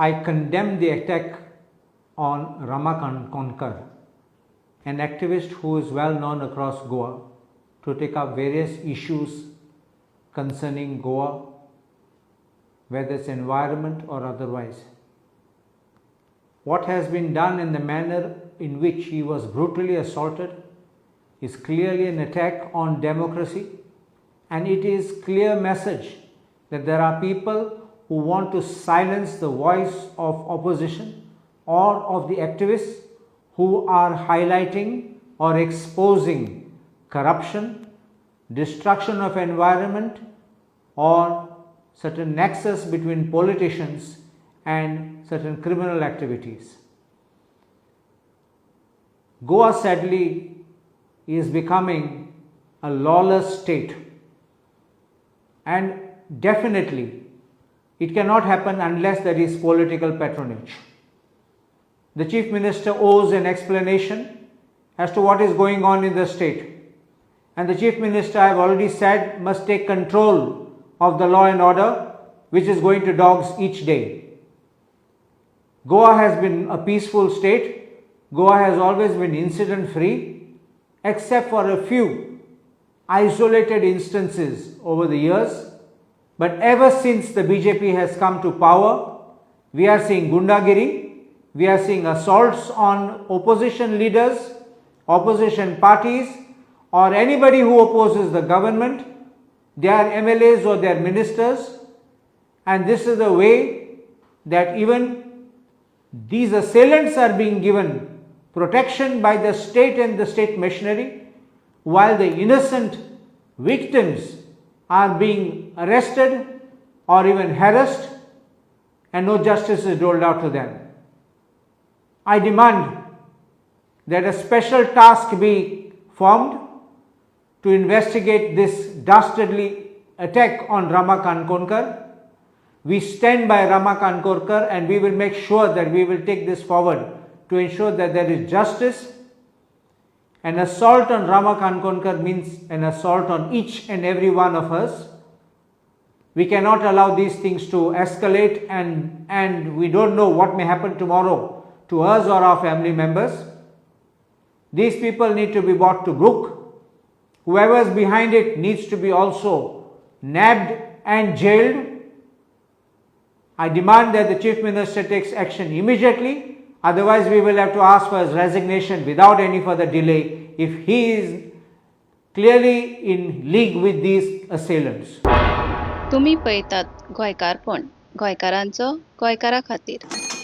I condemn the attack on Rama Kankonkar, an activist who is well known across Goa to take up various issues concerning Goa, whether it's environment or otherwise. What has been done in the manner in which he was brutally assaulted is clearly an attack on democracy, and it is clear message that there are people who want to silence the voice of opposition or of the activists who are highlighting or exposing corruption, destruction of environment, or certain nexus between politicians and certain criminal activities. Goa sadly is becoming a lawless state, and definitely it cannot happen unless there is political patronage. The Chief Minister owes an explanation as to what is going on in the state, and the Chief Minister, I have already said, must take control of the law and order, which is going to dogs each day. Goa has been a peaceful state. Goa has always been incident free, except for a few isolated instances over the years. But ever since the BJP has come to power, we are seeing gundagiri, we are seeing assaults on opposition leaders, opposition parties, or anybody who opposes the government, their MLAs or their ministers. And this is the way that even these assailants are being given protection by the state and the state machinery, while the innocent victims are being arrested or even harassed, and no justice is doled out to them. I demand that a special task be formed to investigate this dastardly attack on Rama Kankonkar. We stand by Rama Kankonkar, and we will make sure that we will take this forward to ensure that there is justice. An assault on Rama Kankonkar means an assault on each and every one of us. We cannot allow these things to escalate, and we don't know what may happen tomorrow to us or our family members. These people need to be brought to book. Whoever is behind it needs to be also nabbed and jailed. I demand that the Chief Minister takes action immediately. Otherwise, we will have to ask for his resignation without any further delay if he is clearly in league with these assailants. तुम्ही पळयतात गोंयकारपण, गोंयकारांचो गोंयकारा खातीर.